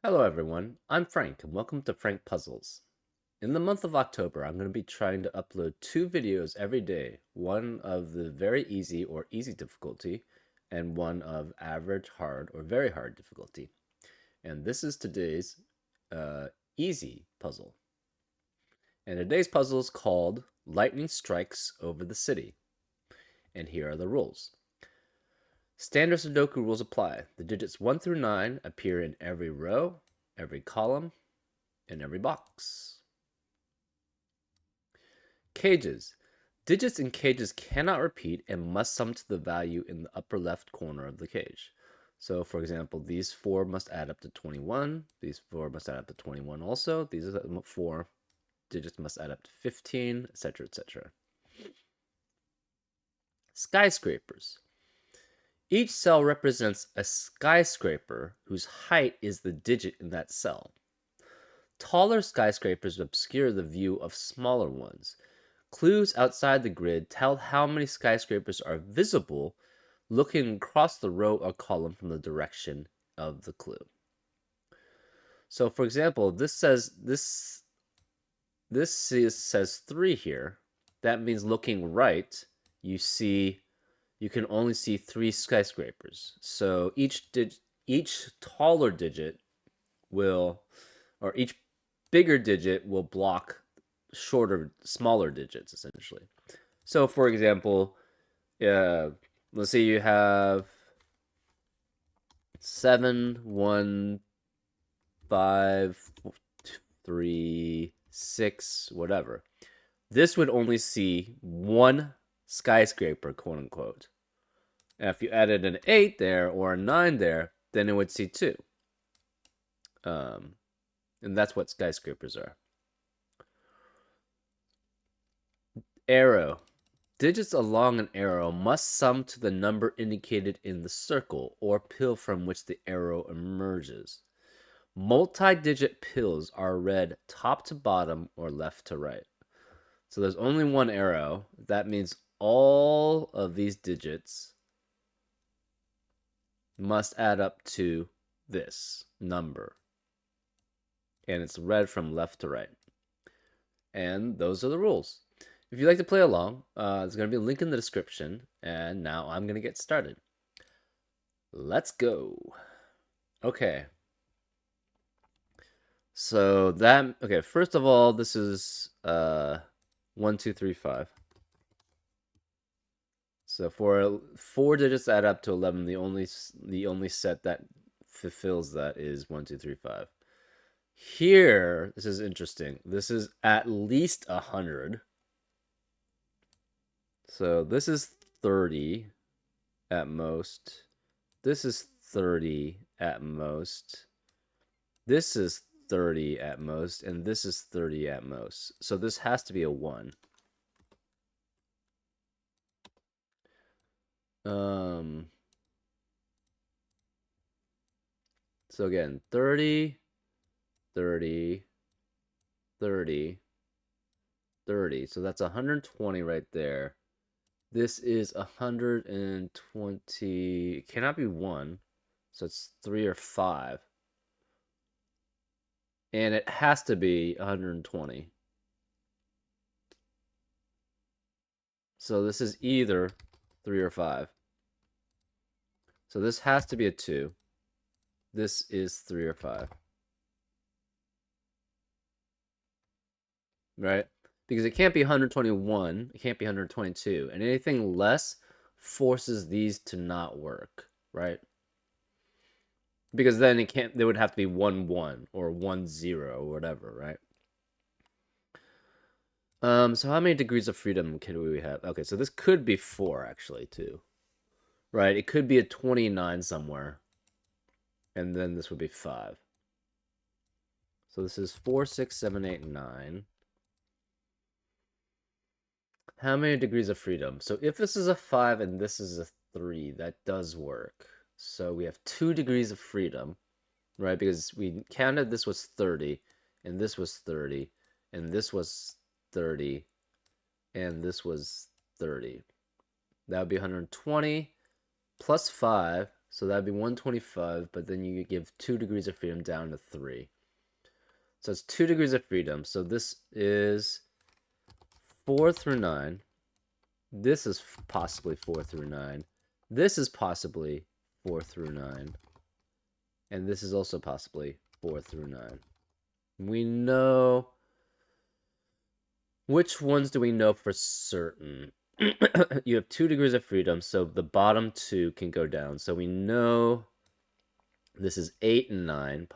Hello everyone, I'm Frank and welcome to Frank Puzzles. In the month of October, I'm going to be trying to upload 2 videos every day, one of the very easy or easy difficulty, and one of average, hard, or very hard difficulty. And this is today's easy puzzle. And today's puzzle is called Lightning Strikes Over the City. And here are the rules. Standard Sudoku rules apply. The digits 1 through 9 appear in every row, every column, and every box. Cages. Digits in cages cannot repeat and must sum to the value in the upper left corner of the cage. So, for example, these 4 must add up to 21. These 4 must add up to 21 also. These 4 digits must add up to 15, etc., etc. Skyscrapers. Each cell represents a skyscraper whose height is the digit in that cell. Taller skyscrapers obscure the view of smaller ones. Clues outside the grid tell how many skyscrapers are visible looking across the row or column from the direction of the clue. So, for example, this says 3 here. That means looking right, you can only see 3 skyscrapers. So each taller digit will, or each bigger digit will block smaller digits, essentially. So, for example, let's say you have 7, 1, 5, 3, 6, whatever. This would only see 1 skyscraper, quote unquote. And if you added an 8 there or a 9 there, then it would see 2. And that's what skyscrapers are. Arrow. Digits along an arrow must sum to the number indicated in the circle or pill from which the arrow emerges. Multi-digit pills are read top to bottom or left to right. So there's only one arrow. That means all of these digits must add up to this number. And it's read from left to right. And those are the rules. If you'd like to play along, there's going to be a link in the description. And now I'm going to get started. Let's go. Okay. So okay, first of all, this is 1, 2, 3, 5. So for 4 digits add up to 11, the only set that fulfills that is 1, 2, 3, 5. Here, this is interesting. This is at least 100. So this is 30 at most. This is 30 at most. This is 30 at most, and this is 30 at most. So this has to be a 1. So again, 30, 30, 30, 30. So that's 120 right there. This is 120. It cannot be 1. So it's 3 or 5. And it has to be 120. So this is either 3 or 5. So this has to be a 2. This is 3 or 5. Right? Because it can't be 121. It can't be 122. And anything less forces these to not work. Right? Because then they would have to be 1, 1 or 1, 0 or whatever. Right? So how many degrees of freedom can we have? Okay, so this could be 4, actually, too. Right? It could be a 29 somewhere. And then this would be 5. So this is 4, 6, 7, 8, 9. How many degrees of freedom? So if this is a 5 and this is a 3, that does work. So we have 2 degrees of freedom, right? Because we counted this was 30, and this was 30, and this was 30, and this was 30. That would be 120 plus 5. So that'd be 125, but then you give 2 degrees of freedom down to 3. So it's 2 degrees of freedom. So this is 4 through 9. This is possibly 4 through 9. This is possibly 4 through 9. And this is also possibly 4 through 9. We know... Which ones do we know for certain? You have 2 degrees of freedom, so the bottom 2 can go down. So we know this is 8 and 9.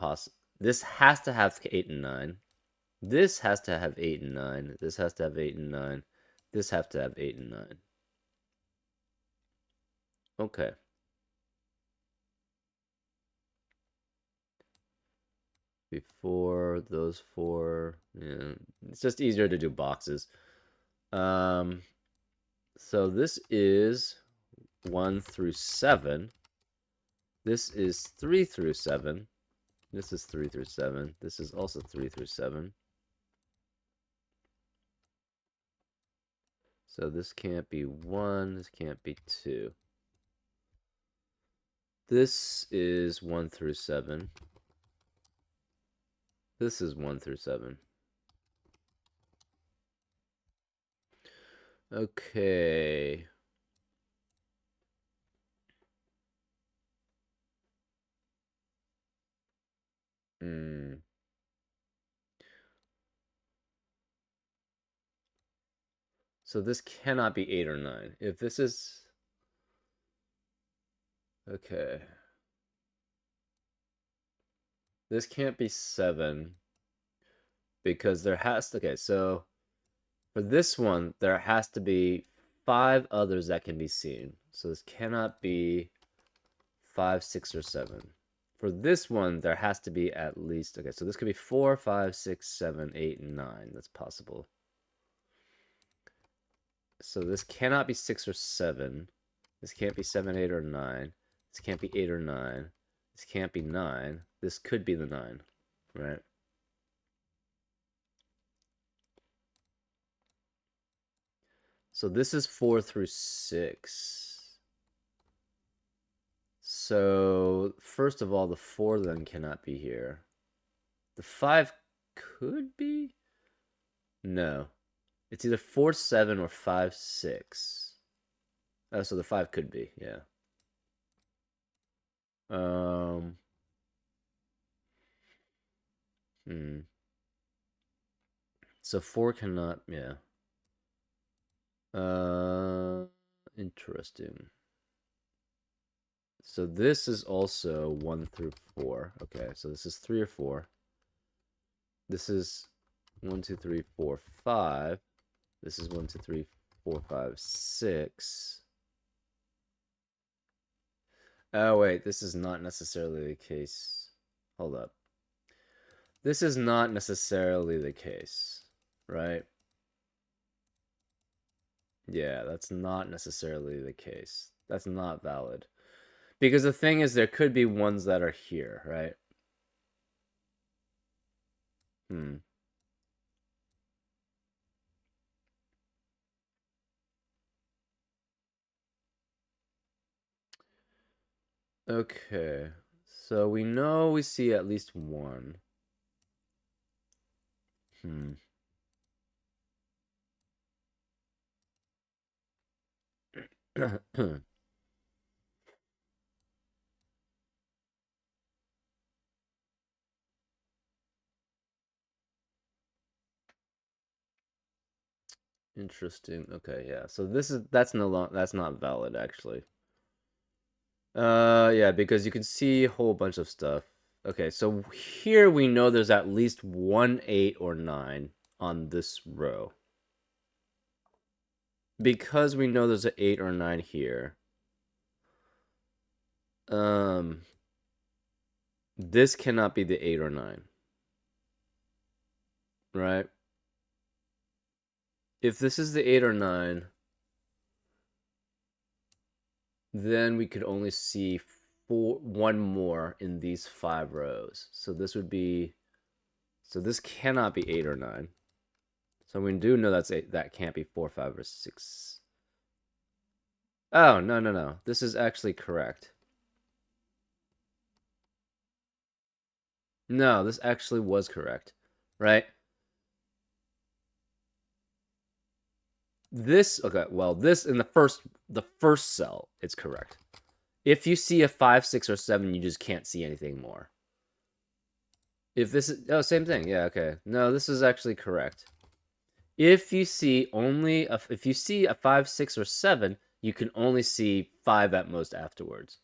This has to have 8 and 9. This has to have 8 and 9. This has to have 8 and 9. This has to have 8 and 9. Okay. Before those 4, yeah, it's just easier to do boxes. So this is 1 through 7. This is 3 through 7. This is 3 through 7. This is also 3 through 7. So this can't be 1. This can't be 2. This is 1 through 7. This is 1 through 7. Okay. So this cannot be 8 or 9. If this is... Okay. This can't be 7. Because there has to... Okay, so... For this one, there has to be 5 others that can be seen. So this cannot be 5, 6, or 7. For this one, there has to be at least... Okay, so this could be 4, 5, 6, 7, 8, and 9. That's possible. So this cannot be 6 or 7. This can't be 7, 8, or 9. This can't be 8 or 9. This can't be 9. This could be the 9, right? So this is 4 through 6. So first of all, the 4 then cannot be here. The 5 could be? No. It's either 4, 7 or 5, 6. Oh, so the 5 could be, yeah. So 4 cannot, yeah. Interesting. So this is also 1 through 4. Okay, so this is 3 or 4. This is 1, 2, 3, 4, 5. This is 1, 2, 3, 4, 5, 6. Oh, wait, this is not necessarily the case. Hold up. This is not necessarily the case, right? Yeah, that's not necessarily the case. That's not valid. Because the thing is, there could be ones that are here, right? Okay. So we know we see at least one. Interesting. Okay, yeah. So that's not valid actually. Yeah, because you can see a whole bunch of stuff. Okay, so here we know there's at least 1, 8, or 9 on this row. Because we know there's an 8 or 9 here. This cannot be the 8 or 9. Right? If this is the 8 or 9, then we could only see one more in these 5 rows. So this would be... So this cannot be 8 or 9. So we do know that's 8. That can't be 4, 5, or 6. Oh, no. This is actually correct. No, this actually was correct, right? This, okay, well, this in the first cell, it's correct. If you see a 5, 6, or 7, you just can't see anything more. If this is, oh, same thing, yeah, okay. No, this is actually correct. If you see if you see a 5, 6, or 7, you can only see 5 at most afterwards.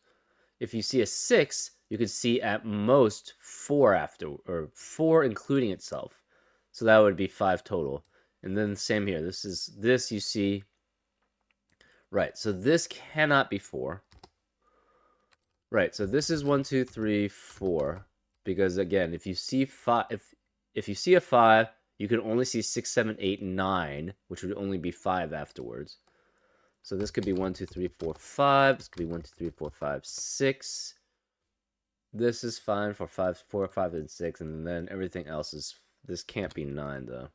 If you see a 6, you could see at most 4 after, or 4 including itself. So that would be 5 total. And then same here. This you see, right. So this cannot be 4. Right. So this is 1, 2, 3, 4. Because again, if you see 5, if you see a 5, you can only see 6, 7, 8, 9, which would only be 5 afterwards. So this could be 1, 2, 3, 4, 5. This could be 1, 2, 3, 4, 5, 6. This is fine for 5, 4, 5, and 6, and then everything else is. This can't be 9 though.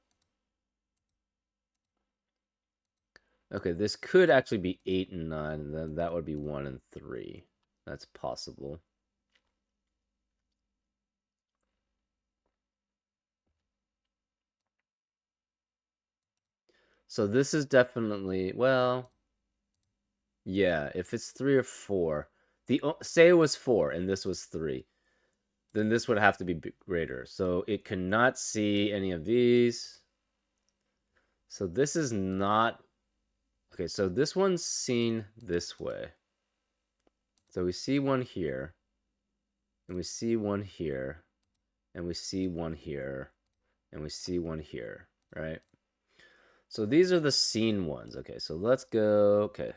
Okay, this could actually be 8 and 9, and then that would be 1 and 3. That's possible. So this is definitely, well, yeah, if it's 3 or 4, say it was 4 and this was 3, then this would have to be greater. So it cannot see any of these. So this is not, okay, so this one's seen this way. So we see one here, and we see one here, and we see one here, and we see one here, right? So these are the seen ones. Okay, so let's go, okay,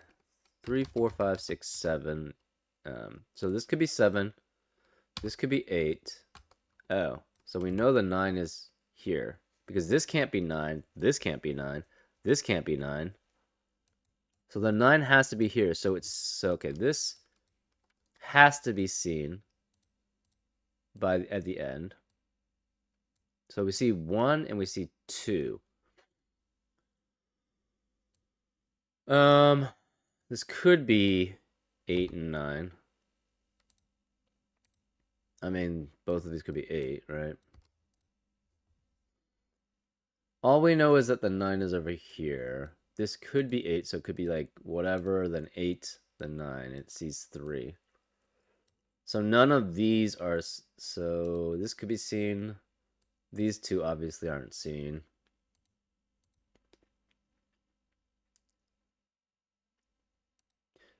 3, 4, 5, 6, 7. So this could be 7. This could be 8. Oh, so we know the 9 is here. Because this can't be 9. This can't be 9. This can't be 9. So the 9 has to be here. So okay, this has to be seen at the end. So we see 1 and we see 2. This could be 8 and 9. I mean, both of these could be 8, right? All we know is that the 9 is over here. This could be 8, so it could be like whatever, then 8, then 9. It sees 3. So none of these are, so this could be seen. These two obviously aren't seen.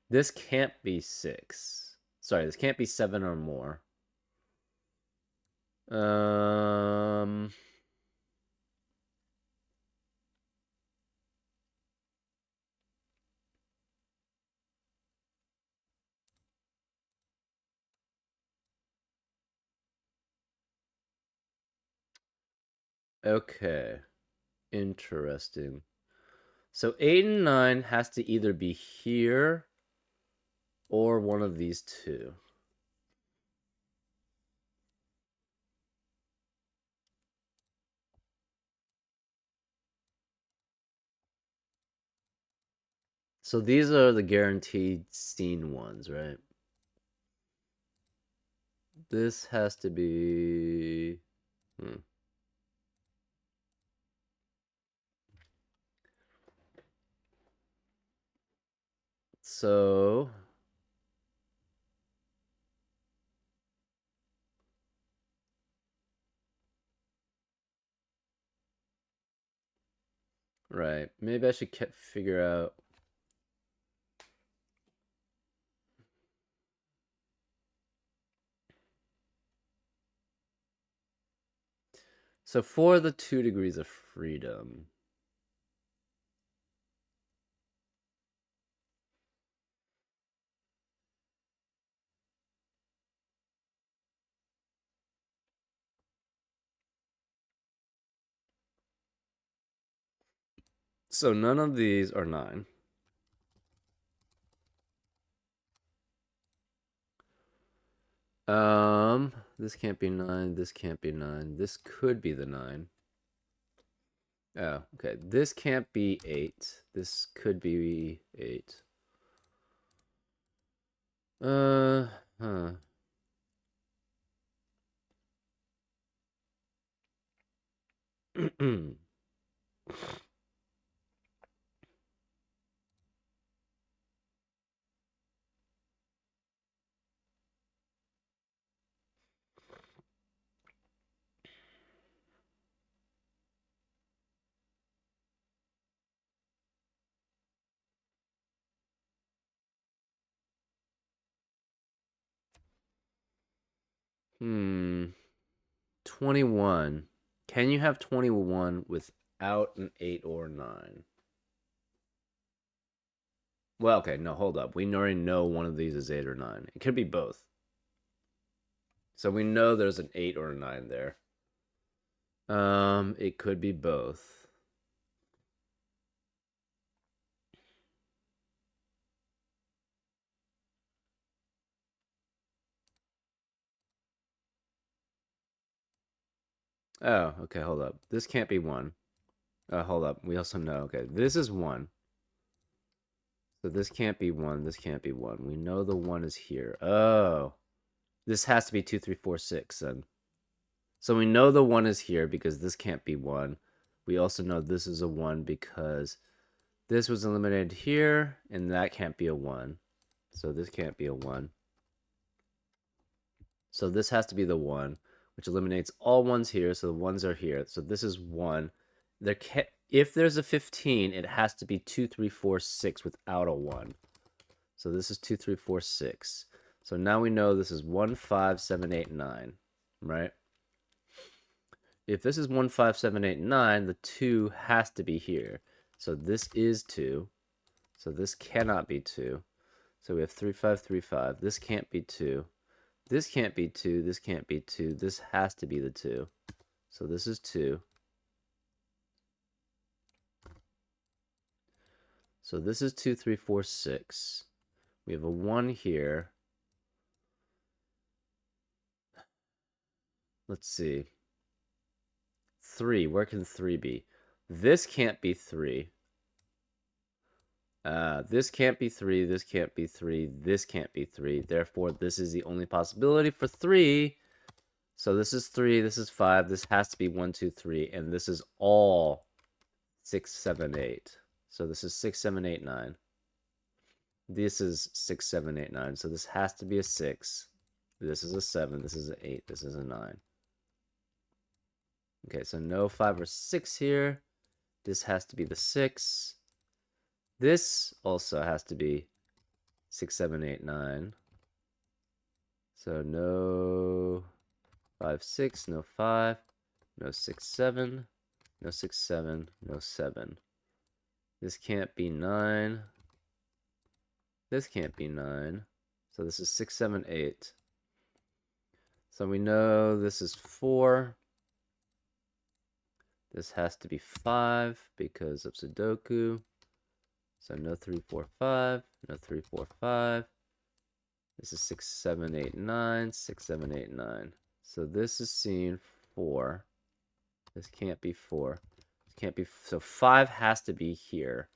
This can't be 6. Sorry, this can't be 7 or more. Okay. Interesting. So 8 and 9 has to either be here or one of these two. So these are the guaranteed seen ones, right? This has to be... So... Right. Maybe I should figure out... So for the 2 degrees of freedom... So none of these are 9. This can't be 9. This can't be 9. This could be the 9. Oh, okay. This can't be 8. This could be 8. Huh. Hmm. 21. Can you have 21 without an 8 or a 9? Well, okay, no, hold up. We already know one of these is 8 or 9. It could be both. So we know there's an 8 or a 9 there. It could be both. Oh, okay, hold up. This can't be 1. Hold up. We also know, okay, this is 1. So this can't be 1. This can't be 1. We know the 1 is here. Oh. This has to be 2, 3, 4, 6 then. So we know the 1 is here because this can't be 1. We also know this is a 1 because this was eliminated here, and that can't be a 1. So this can't be a 1. So this has to be the 1, which eliminates all 1s here, so the 1s are here. So this is 1. If there's a 15, it has to be 2, 3, 4, 6 without a 1. So this is 2, 3, 4, 6. So now we know this is 1, 5, 7, 8, 9, right? If this is 1, 5, 7, 8, 9, the 2 has to be here. So this is 2. So this cannot be 2. So we have 3, 5, 3, 5. This can't be 2. This can't be 2. This can't be 2. This has to be the 2. So this is 2. So this is 2, 3, 4, 6. We have a 1 here. Let's see. 3. Where can 3 be? This can't be 3. This can't be 3. This can't be 3. This can't be 3. Therefore, this is the only possibility for 3. So this is 3. This is 5. This has to be 1, 2, 3. And this is all 6, 7, 8. So this is 6, 7, 8, 9. This is 6, 7, 8, 9. So this has to be a 6. This is a 7. This is an 8. This is a 9. Okay, so no 5 or 6 here. This has to be the 6. This also has to be 6, 7, 8, 9. So no 5, 6, no 5, no 6, 7, no 6, 7, no 7. This can't be 9. This can't be 9. So this is 6, 7, 8. So we know this is 4. This has to be 5 because of Sudoku. So no 3, 4, 5. No 3, 4, 5. This is 6, 7, 8, 9. 6, 7, 8, 9. So this is seen 4. This can't be 4. This can't be. So 5 has to be here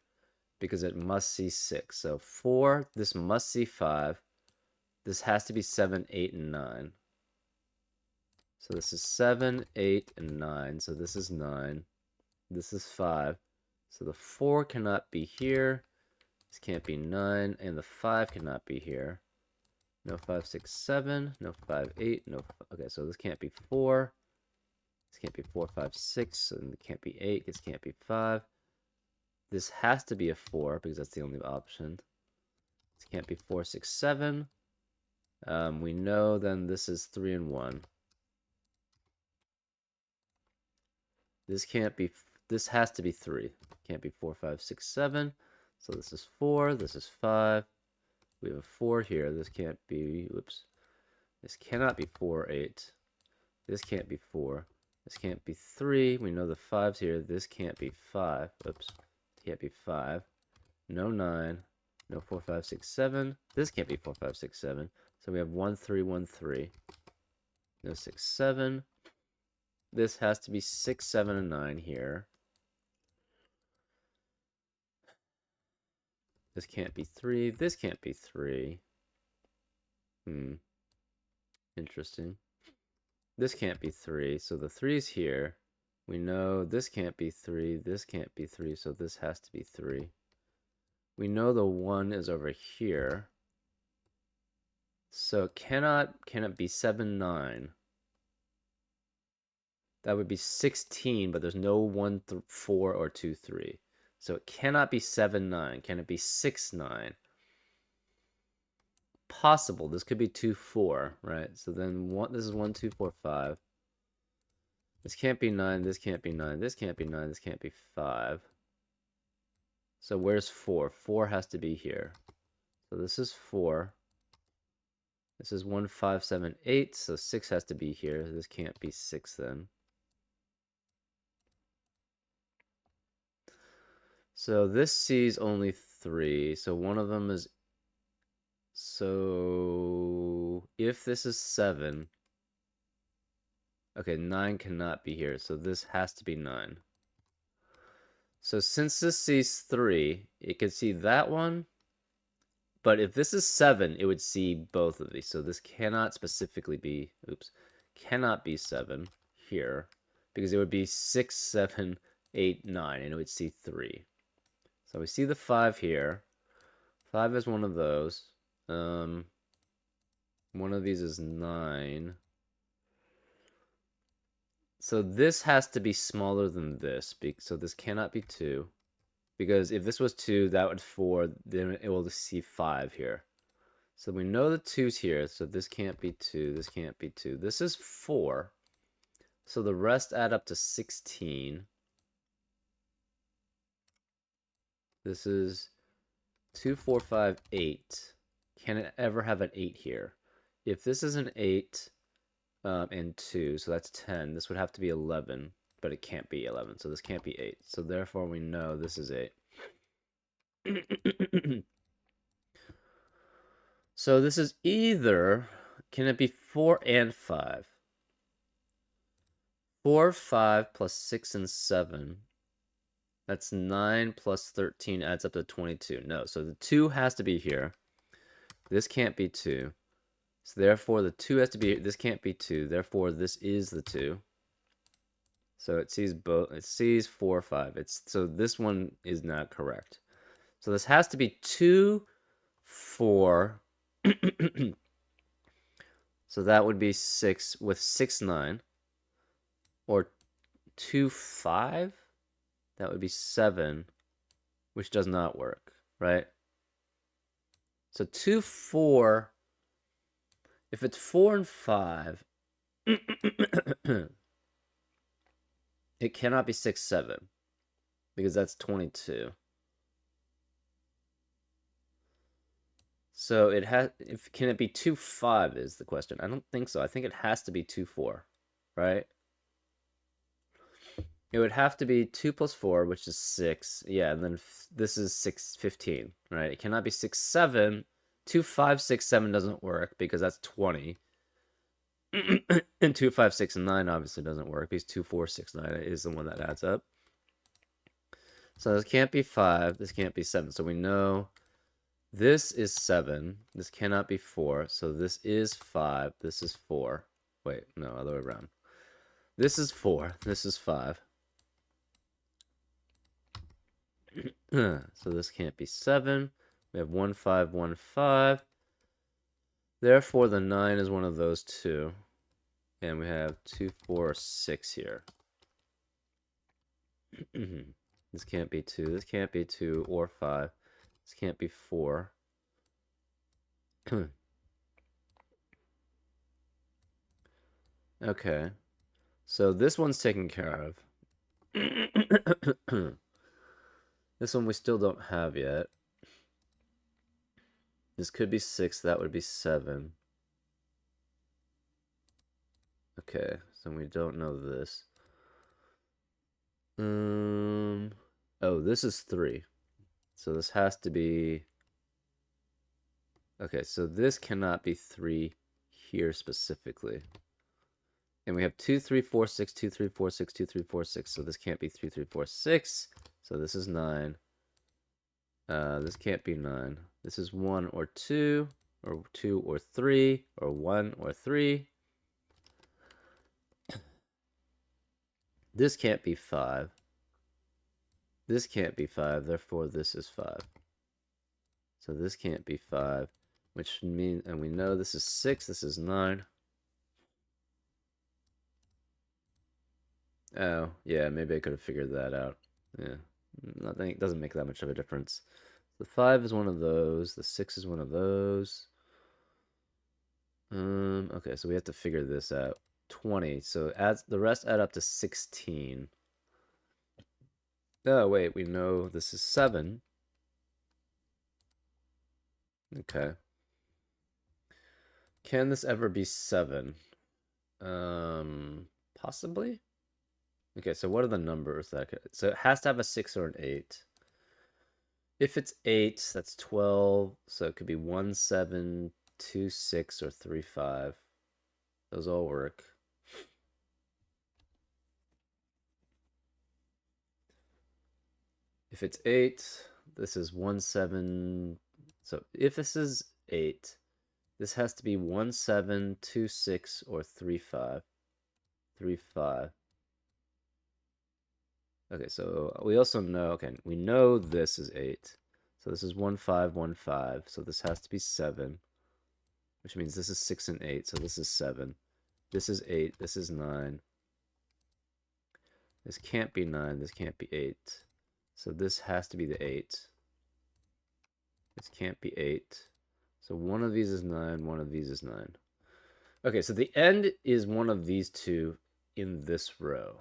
because it must see 6. So 4, this must see 5. This has to be 7, 8, and 9. So this is 7, 8, and 9. So this is 9. This is 5. So the 4 cannot be here. This can't be 9. And the 5 cannot be here. No 5, 6, 7. No 5, 8. No. Okay, so this can't be 4. This can't be 4, 5, 6. And it can't be 8. This can't be 5. This has to be a 4 because that's the only option. This can't be 4, 6, 7. We know then this is 3 and 1. This can't be, this has to be 3. Can't be 4, 5, 6, 7. So this is 4, this is 5. We have a 4 here. This can't be, whoops. This cannot be 4, 8. This can't be 4. This can't be 3. We know the 5's here. This can't be 5. Oops. Can't be 5. No 9. No 4, 5, 6, 7. This can't be 4, 5, 6, 7. So we have 1, 3, 1, 3. No 6, 7. This has to be 6, 7, and 9 here. This can't be 3. This can't be 3. Interesting. This can't be 3. So the 3's here. We know this can't be 3, this can't be 3, so this has to be 3. We know the 1 is over here. So can it be 7, 9? That would be 16, but there's no 1, 4, or 2, 3. So it cannot be 7, 9. Can it be 6, 9? Possible. This could be 2, 4, right? So then this is 1, 2, 4, 5. This can't be 9, this can't be 9, this can't be 9, this can't be 5. So where's 4? 4 has to be here. So this is 4. This is 1, 5, 7, 8. So 6 has to be here. This can't be 6 then. So this sees only 3. So one of them is... So if this is 7... Okay, 9 cannot be here. So this has to be 9. So since this sees 3, it could see that one. But if this is 7, it would see both of these. So this cannot specifically be... Oops. Cannot be 7 here. Because it would be 6, 7, 8, 9. And it would see 3. So we see the 5 here. 5 is one of those. One of these is 9. So this has to be smaller than this. So this cannot be 2. Because if this was 2, that would 4. Then it will see 5 here. So we know the 2's here. So this can't be 2. This can't be 2. This is 4. So the rest add up to 16. This is 2, 4, 5, 8. Can it ever have an 8 here? If this is an 8 and 2, so that's 10, this would have to be 11, but it can't be 11, so this can't be 8. So therefore we know this is 8. So this is either, can it be 4 and 5? 4, 5 plus 6 and 7. That's 9 plus 13 adds up to 22. No, so the 2 has to be here. This can't be 2. So therefore the 2 has to be, this can't be 2. Therefore this is the 2. So it sees both, it sees 4, 5. So this one is not correct. So this has to be 2, 4. So that would be 6 with 6, 9. Or 2, 5. That would be 7, which does not work, right? So 2, 4. If it's 4 and 5, it cannot be 6, 7. Because that's 22. So it has, can it be 2, 5 is the question. I don't think so. I think it has to be 2, 4, right? It would have to be 2 plus 4, which is 6. Yeah, and then this is 6, 15, right? It cannot be 6, 7. 2, 5, 6, 7 doesn't work because that's 20. And 2, 5, 6, and 9 obviously doesn't work because 2, 4, 6, 9 is the one that adds up. So this can't be 5. This can't be 7. So we know this is 7. This cannot be 4. So this is 5. This is 4. Wait, no, other way around. This is 4. This is 5. So this can't be 7. We have 1, 5, 1, 5. Therefore, the 9 is one of those two. And we have 2, 4, 6 here. This can't be 2. This can't be 2 or 5. This can't be 4. Okay. So this one's taken care of. This one we still don't have yet. This could be 6. That would be 7. Okay, so we don't know this. Oh, this is 3. So this has to be... Okay, so this cannot be 3 here specifically. And we have 2, 3, 4, 6, 2, 3, 4, 6, 2, 3, 4, 6. So this can't be 3, 3, 4, 6. So this is 9. This can't be 9. This is 1 or 2 or 3, or 1 or 3. This can't be 5. This can't be 5, therefore this is 5. So this can't be 5, which means, and we know this is 6, this is 9. Oh, yeah, maybe I could have figured that out. Yeah, nothing, it doesn't make that much of a difference. The 5 is one of those, the 6 is one of those. Okay, so we have to figure this out. 20, so adds the rest add up to 16. Oh, wait, we know this is 7. Okay. Can this ever be 7? Possibly? Okay, so what are the numbers that so it has to have a 6 or an 8. If it's 8, that's 12, so it could be 1, 7, 2, 6, or 3, 5. Those all work. If it's 8, this is 1, 7. So if this is 8, this has to be 1, 7, 2, 6, or 3, 5. 3, 5. Okay, so we also know, okay, we know this is 8. So this is 1, 5, 1, 5. So this has to be 7, which means this is 6 and 8. So this is 7. This is 8. This is 9. This can't be 9. This can't be 8. So this has to be the 8. This can't be 8. So one of these is 9. One of these is 9. Okay, so the end is one of these two in this row.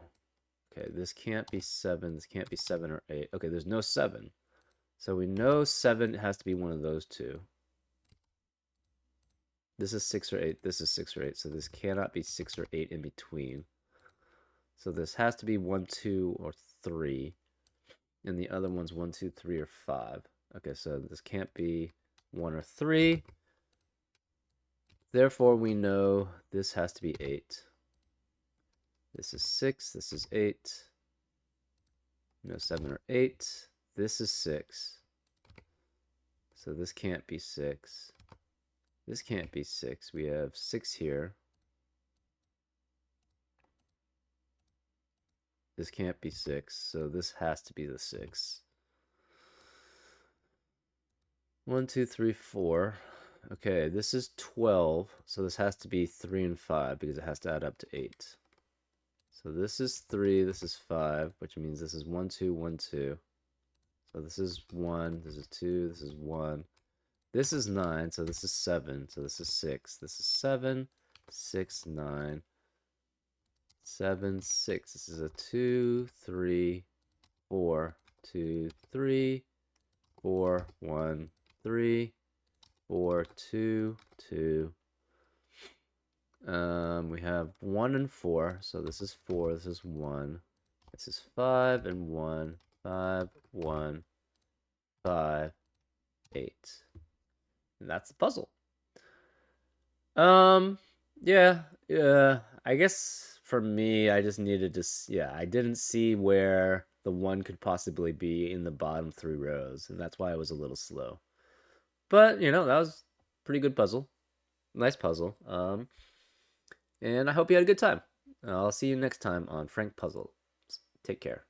Okay, this can't be 7. This can't be 7 or 8. Okay, there's no 7. So we know 7 has to be one of those two. This is 6 or 8. This is 6 or 8. So this cannot be 6 or 8 in between. So this has to be 1, 2, or 3. And the other one's 1, 2, 3, or 5. Okay, so this can't be 1 or 3. Therefore, we know this has to be 8. This is 6. This is 8. No 7 or 8. This is 6. So this can't be 6. This can't be 6. We have 6 here. This can't be 6. So this has to be the 6. 1, 2, 3, 4. Okay, this is 12. So this has to be 3 and 5 because it has to add up to 8. So this is 3, this is 5, which means this is 1, 2, 1, 2. So this is 1, this is 2, this is 1. This is 9, so this is 7, so this is 6. This is 7, 6, 9, 7, 6. This is a 2, 3, 4, 2, 3, 4, 1, 3, 4, 2, 2. We have 1 and 4, so this is 4, this is 1. This is 5 and 1, 5, 1, 5, 8. And that's the puzzle. Yeah, I guess for me, I just needed to, yeah, I didn't see where the 1 could possibly be in the bottom 3 rows, and that's why I was a little slow. But, that was a pretty good puzzle. Nice puzzle. And I hope you had a good time. I'll see you next time on Frank Puzzle. Take care.